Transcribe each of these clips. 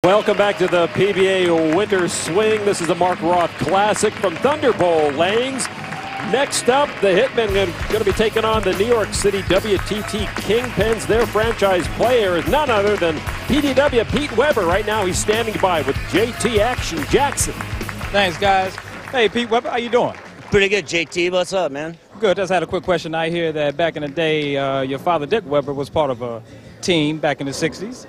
Welcome back to the PBA Winter Swing. This is the Mark Roth Classic from Thunderbolt Lanes. Next up, the Hitmen are going to be taking on the New York City WTT Kingpins. Their franchise player is none other than PDW Pete Weber. Right now, he's standing by with JT Action Jackson. Thanks, guys. Hey, Pete Weber, how you doing? Pretty good, JT. What's up, man? Good. Just had a quick question. I hear that back in the day, your father, Dick Weber, was part of a team back in the 60s.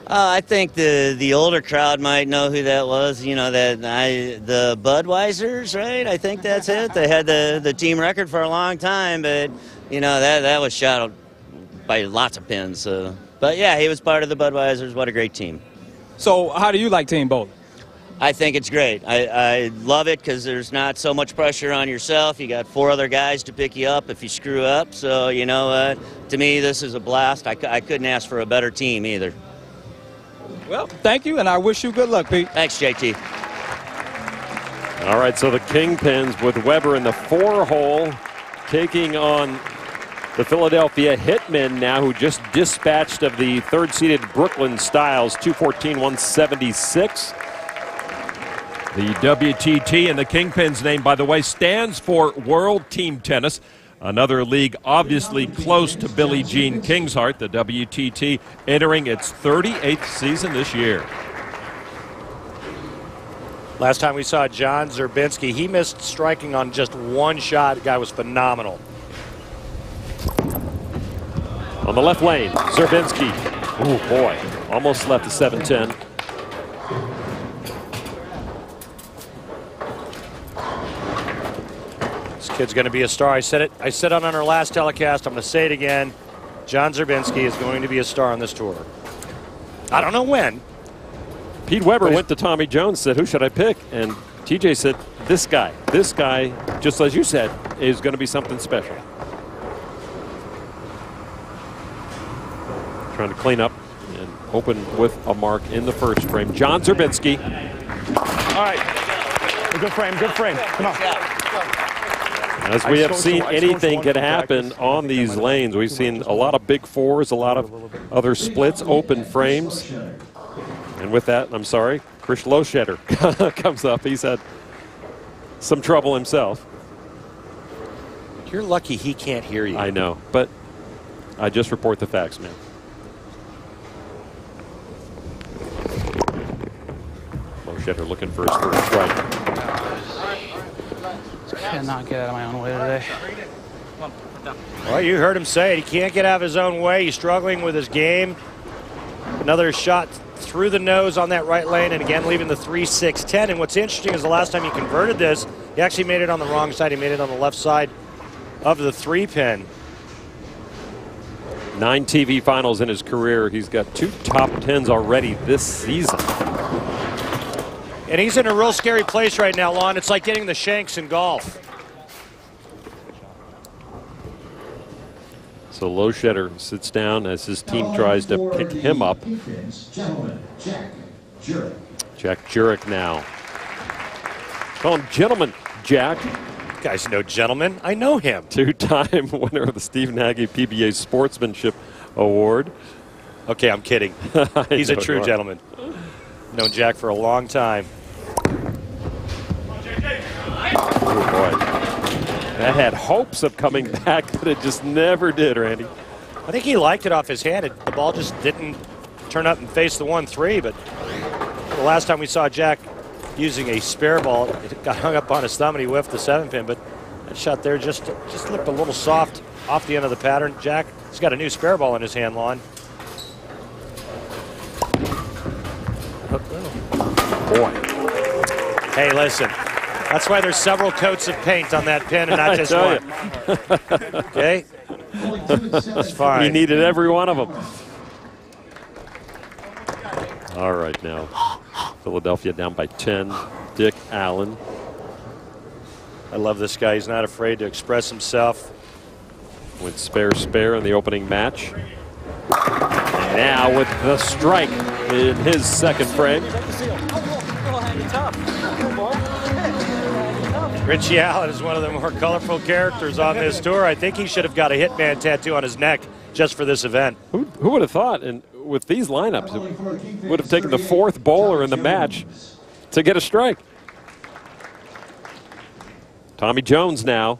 I think the older crowd might know who that was. You know, the Budweisers, right? I think that's it. They had the team record for a long time, but, you know, that was shot out by lots of pins. So. But, yeah, he was part of the Budweisers. What a great team. So how do you like team bowling? I think it's great. I love it because there's not so much pressure on yourself. You got 4 other guys to pick you up if you screw up. So, you know, to me, this is a blast. I couldn't ask for a better team either. Well, thank you, and I wish you good luck, Pete. Thanks, JT. All right, so the Kingpins with Weber in the 4-hole taking on the Philadelphia Hitmen now, who just dispatched of the third-seeded Brooklyn Styles, 214-176. The WTT and the Kingpins name, by the way, stands for World Team Tennis. Another league obviously close to Billie Jean King's heart, the WTT, entering its 38th season this year. Last time we saw John Zerbinski, he missed striking on just 1 shot. The guy was phenomenal. On the left lane, Zerbinski. Oh, boy. Almost left the 7-10. Kid's going to be a star. I said it on our last telecast. I'm going to say it again. John Zerbinski is going to be a star on this tour. I don't know when. Pete Weber went to Tommy Jones, said, who should I pick? And TJ said, this guy. This guy, just as you said, is going to be something special. Trying to clean up and open with a mark in the first frame. John Zerbinski. All right. Good frame, good frame. Come on. As we have seen, anything can happen on these lanes. We've seen a lot of big 4s, a lot of other splits, open frames. And with that, I'm sorry, Chris Loschetter comes up. He's had some trouble himself. You're lucky he can't hear you. I know, but I just report the facts, man. Loschetter looking for his first strike. Cannot get out of my own way today. Well, you heard him say it. He can't get out of his own way. He's struggling with his game. Another shot through the nose on that right lane, and again leaving the 3-6-10. And what's interesting is the last time he converted this, he actually made it on the wrong side. He made it on the left side of the 3-pin. 9 TV finals in his career. He's got 2 top 10s already this season. And he's in a real scary place right now, Lon. It's like getting the shanks in golf. So Loschetter sits down as his team tries to pick him up. Jack Jurek now. Call him Gentleman Jack. You guys know Gentleman. I know him. 2-time winner of the Steve Nagy PBA Sportsmanship Award. Okay, I'm kidding. He's a true gentleman. Known Jack for a long time. Oh boy. That had hopes of coming back, but it just never did, Randy. I think he liked it off his hand. The ball just didn't turn up and face the 1-3, but the last time we saw Jack using a spare ball, it got hung up on his thumb and he whiffed the 7-pin, but that shot there just looked a little soft off the end of the pattern. Jack has got a new spare ball in his hand, Lon. Boy. Hey, listen. That's why there's several coats of paint on that pin and not just one. Okay? That's fine. He needed every one of them. All right, now. Philadelphia down by 10. Dick Allen. I love this guy. He's not afraid to express himself. Went spare in the opening match. And now with the strike in his second frame. Richie Allen is one of the more colorful characters on this tour. I think he should have got a Hitman tattoo on his neck just for this event. Who would have thought? And with these lineups, it would have taken the 4th bowler in the match to get a strike. Tommy Jones now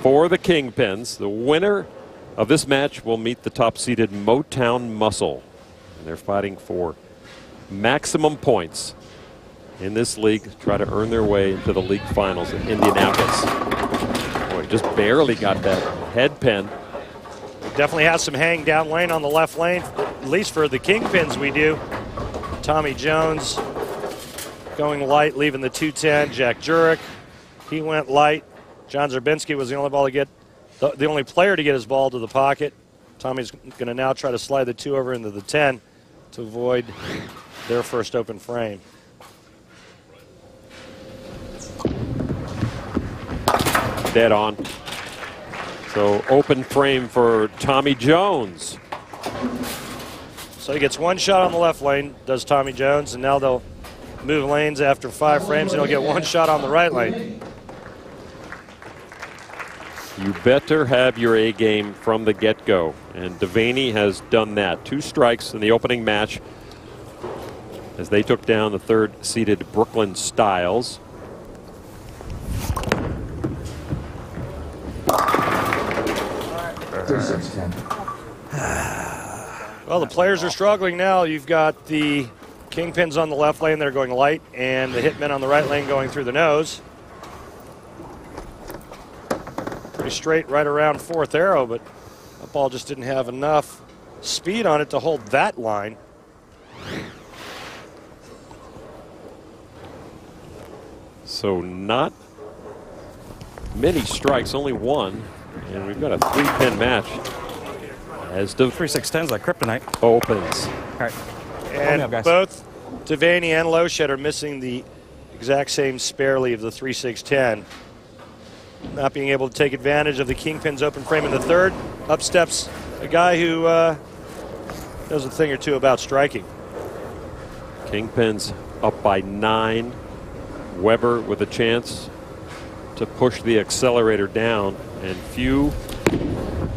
for the Kingpins. The winner of this match will meet the top-seeded Motown Muscle. And they're fighting for maximum points in this league to try to earn their way into the league finals in Indianapolis. Boy, just barely got that head pin. Definitely has some hang down lane on the left lane, at least for the Kingpins we do. Tommy Jones going light, leaving the 210. Jack Jurek, he went light. John Zerbinski was the only ball to get, the only player to get his ball to the pocket. Tommy's going to now try to slide the 2 over into the 10 to avoid their first open frame. Dead on. So open frame for Tommy Jones. So he gets 1 shot on the left lane, does Tommy Jones, and now they'll move lanes after 5 frames, and he'll get 1 shot on the right lane. You better have your A game from the get-go, and Devaney has done that. 2 strikes in the opening match as they took down the 3rd-seeded Brooklyn Styles. Well, the players are struggling now. You've got the Kingpins on the left lane, they're going light, and the Hitmen on the right lane going through the nose. Pretty straight right around 4th arrow, but that ball just didn't have enough speed on it to hold that line. So not many strikes, only 1, and we've got a 3-pin match as the 3-6-10's like kryptonite. Opens. All right. And both Devaney and Loshed are missing the exact same spare leave, the 3-6-10. Not being able to take advantage of the Kingpin's open frame in the 3rd. Up steps a guy who knows a thing or two about striking. Kingpins up by 9. Weber with a chance to push the accelerator down, and few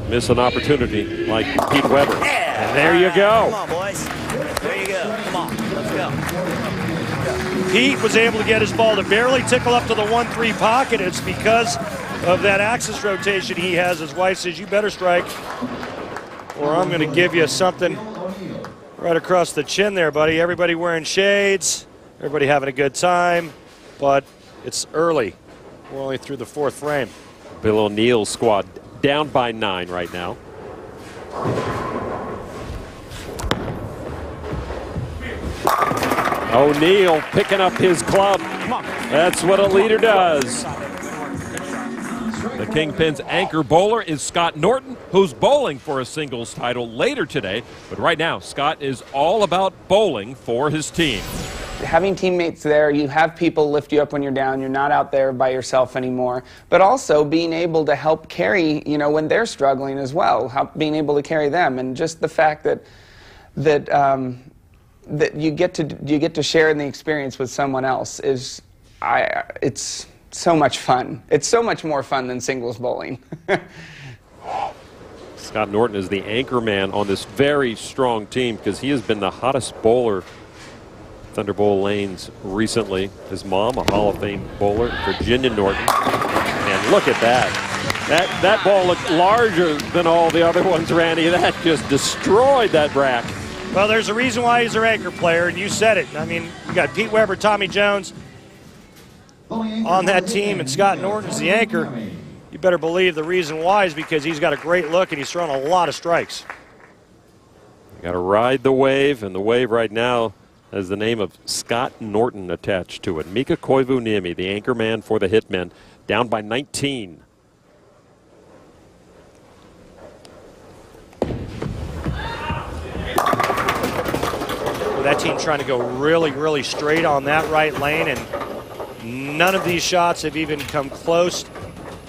miss an opportunity like Pete Weber. Yeah. And there you go. Come on, boys. There you go. Come on. Let's go. Pete was able to get his ball to barely tickle up to the 1-3 pocket. It's because of that axis rotation he has. His wife says, you better strike or I'm going to give you something right across the chin there, buddy. Everybody wearing shades. Everybody having a good time. But it's early. We're only through the 4th frame. Bill O'Neill's squad down by 9 right now. O'Neill picking up his club. That's what a leader does. The Kingpin's anchor bowler is Scott Norton, who's bowling for a singles title later today. But right now, Scott is all about bowling for his team. Having teammates there, you have people lift you up when you're down. You're not out there by yourself anymore. But also being able to help carry, you know, when they're struggling as well, being able to carry them, and just the fact that you get to share in the experience with someone else is, it's so much fun. It's so much more fun than singles bowling. Scott Norton is the anchor man on this very strong team because he has been the hottest bowler Thunder Bowl lanes recently. His mom, a Hall of Fame bowler, Virginia Norton. And look at that. That ball looked larger than all the other ones, Randy. That just destroyed that rack. Well, there's a reason why he's their anchor player, and you said it. I mean, you got Pete Weber, Tommy Jones on that team, and Scott Norton's the anchor. You better believe the reason why is because he's got a great look and he's thrown a lot of strikes. You got to ride the wave, and the wave right now has the name of Scott Norton attached to it. Mika Koivuniemi, the anchor man for the Hitmen, down by 19. That team trying to go really, really straight on that right lane, and none of these shots have even come close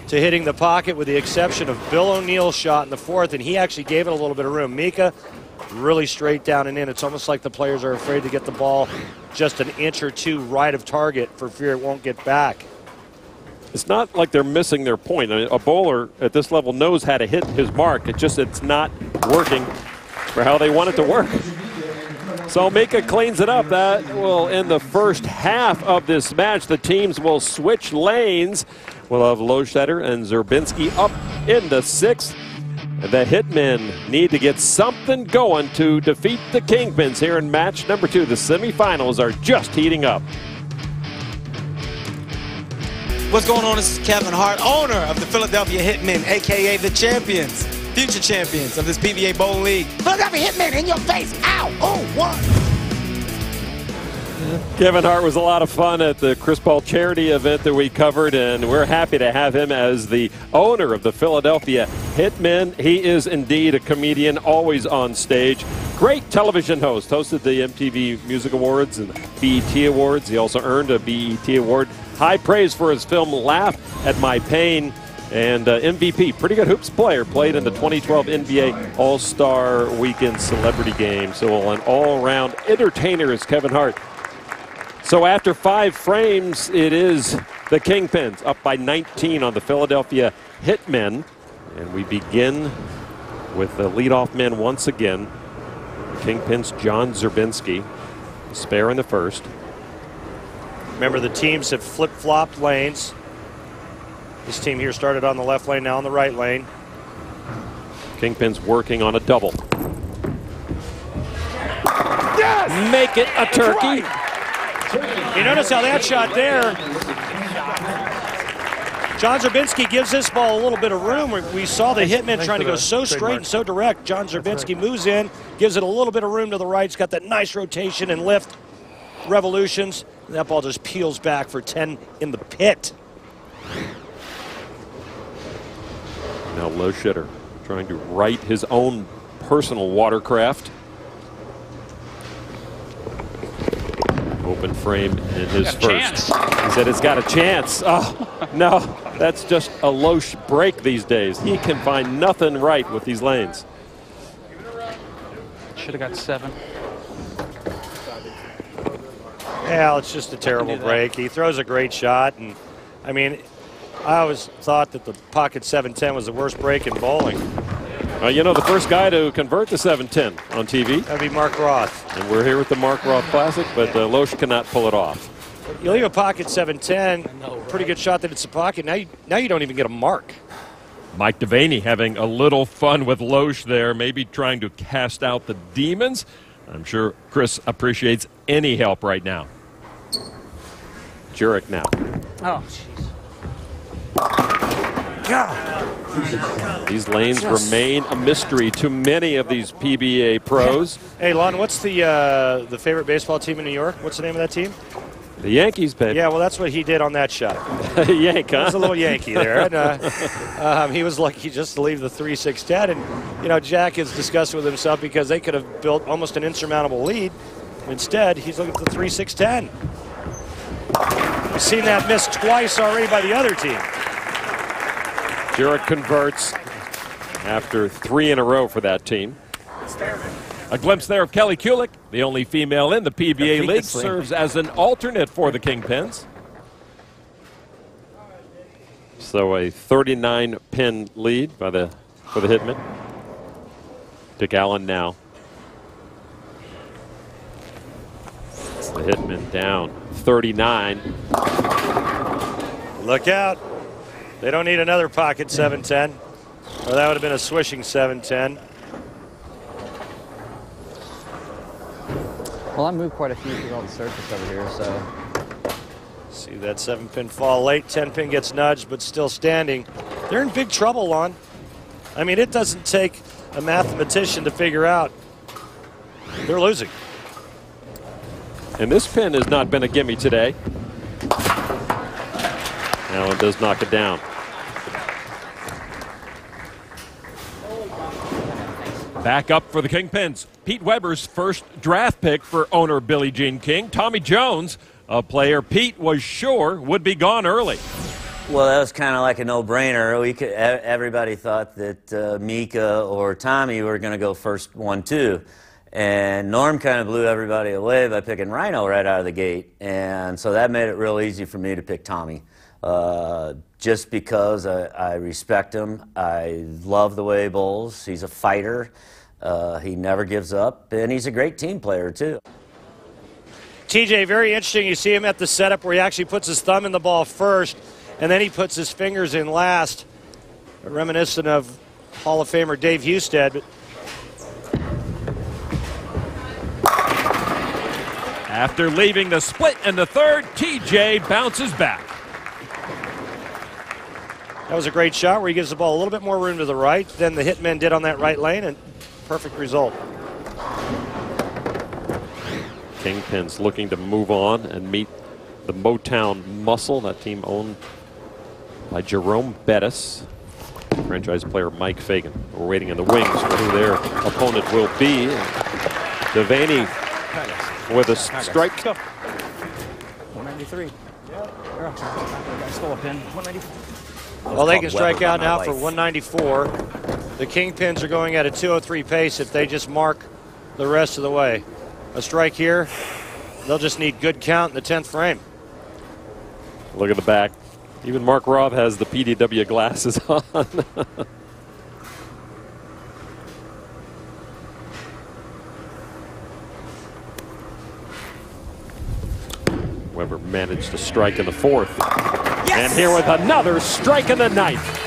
to hitting the pocket, with the exception of Bill O'Neill's shot in the 4th, and he actually gave it a little bit of room. Mika, really straight down and in. It's almost like the players are afraid to get the ball just an inch or 2 right of target for fear it won't get back. It's not like they're missing their point. I mean, a bowler at this level knows how to hit his mark. It's not working for how they want it to work. So Mika cleans it up. That will end the first half of this match. The teams will switch lanes. We'll have Loschetter and Zerbinski up in the sixth. The Hitmen need to get something going to defeat the Kingpins here in match number 2. The semifinals are just heating up. What's going on? This is Kevin Hart, owner of the Philadelphia Hitmen, a.k.a. the champions, future champions of this PBA Bowl League. Philadelphia Hitmen in your face. Ow! Oh, what? Kevin Hart was a lot of fun at the Chris Paul charity event that we covered, and we're happy to have him as the owner of the Philadelphia Hitmen. He is indeed a comedian, always on stage. Great television host, hosted the MTV Music Awards and BET Awards. He also earned a BET Award. High praise for his film Laugh at My Pain, and MVP, pretty good hoops player, played in the 2012 NBA All-Star Weekend Celebrity Game. So an all-around entertainer is Kevin Hart. So after 5 frames, it is the Kingpins up by 19 on the Philadelphia Hitmen. And we begin with the leadoff men once again. Kingpins, John Zerbinski, spare in the first. Remember, the teams have flip-flopped lanes. This team here started on the left lane, now on the right lane. Kingpins working on a double. Yes! Make it a turkey. You notice how that shot there, John Zerbinski gives this ball a little bit of room. We saw the Hitmen trying to go so straight and so direct. John Zerbinski moves in, gives it a little bit of room to the right. He's got that nice rotation and lift revolutions. And that ball just peels back for 10 in the pit. Now Loschetter trying to right his own personal watercraft. Open frame in his first. He said it's got a chance. Oh, no, that's just a Loesch break these days. He can find nothing right with these lanes. Should have got 7. Yeah, it's just a terrible break. He throws a great shot, and I mean, I always thought that the pocket 710 was the worst break in bowling. You know, the first guy to convert the 710 on TV. That'd be Mark Roth. And we're here with the Mark Roth Classic, but Loesch cannot pull it off. You leave a pocket 710, pretty good shot that it's a pocket. Now you don't even get a mark. Mike Devaney having a little fun with Loesch there, maybe trying to cast out the demons. I'm sure Chris appreciates any help right now. Jurek now. Oh, jeez. These lanes remain a mystery to many of these PBA pros. Hey, Lon, what's the favorite baseball team in New York? What's the name of that team? The Yankees, baby. Yeah, well, that's what he did on that shot. Yank, huh? There's a little Yankee there. And, he was lucky just to leave the 3-6-10. And, you know, Jack is disgusted with himself because they could have built almost an insurmountable lead. Instead, he's looking for the 3-6-10. We've seen that missed twice already by the other team. Jurek converts after 3 in a row for that team. A glimpse there of Kelly Kulick, the only female in the PBA League, serves as an alternate for the Kingpins. So a 39-pin lead for the Hitmen. Dick Allen now. The Hitmen down 39. Look out. They don't need another pocket 710. Or that would have been a swishing 710. Well, I moved quite a few through all the surface over here, so. See that 7-pin fall late. 10-pin gets nudged, but still standing. They're in big trouble, Lon. I mean, it doesn't take a mathematician to figure out they're losing. And this pin has not been a gimme today. Allen does knock it down. Back up for the Kingpins. Pete Weber's first draft pick for owner Billie Jean King. Tommy Jones, a player Pete was sure would be gone early. Well, that was kind of like a no-brainer. Everybody thought that Mika or Tommy were going to go first 1-2. And Norm kind of blew everybody away by picking Rhino right out of the gate. And so that made it real easy for me to pick Tommy. Just because I respect him. I love the way he bowls. He's a fighter. He never gives up, and he's a great team player, too. TJ, very interesting. You see him at the setup where he actually puts his thumb in the ball first, and then he puts his fingers in last. Reminiscent of Hall of Famer Dave Husted. After leaving the split in the third, TJ bounces back. That was a great shot where he gives the ball a little bit more room to the right than the Hitmen did on that right lane, and perfect result. Kingpins looking to move on and meet the Motown Muscle, that team owned by Jerome Bettis, franchise player Mike Fagan. We're waiting in the wings for who their opponent will be. Devaney with a strike. 193. I stole a pin. 194. Well, they can strike out now for 194. The Kingpins are going at a 203 pace if they just mark the rest of the way. A strike here, they'll just need good count in the 10th frame. Look at the back. Even Mark Roth has the PDW glasses on. Weber managed to strike in the fourth. Yes! And here with another strike in the ninth.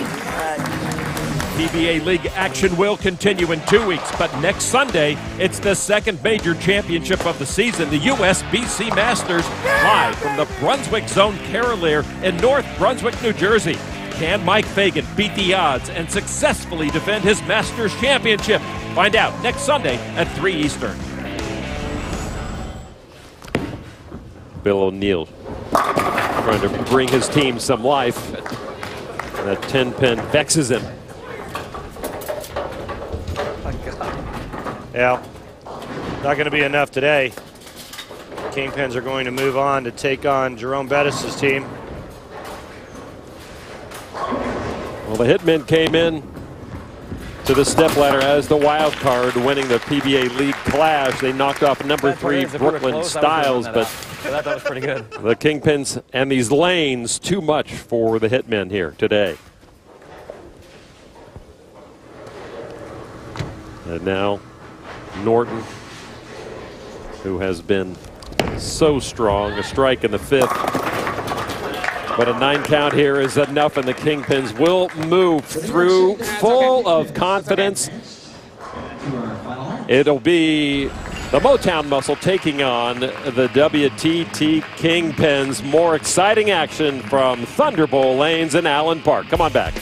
PBA League action will continue in 2 weeks, but next Sunday, it's the second major championship of the season, the USBC Masters, live from the Brunswick Zone Carolier in North Brunswick, New Jersey. Can Mike Fagan beat the odds and successfully defend his Masters championship? Find out next Sunday at 3 Eastern. Bill O'Neill trying to bring his team some life. And that 10-pin vexes him. Yeah, not going to be enough today. Kingpins are going to move on to take on Jerome Bettis' team. Well, the Hitmen came in to the stepladder as the wild card, winning the PBA League Clash. They knocked off number 3 Brooklyn Styles, but that was pretty good. The Kingpins and these lanes, too much for the Hitmen here today. And now Norton, who has been so strong, a strike in the 5th. But a 9 count here is enough, and the Kingpins will move through full of confidence. It'll be the Motown Muscle taking on the WTT Kingpins. More exciting action from Thunderbolt Lanes in Allen Park. Come on back.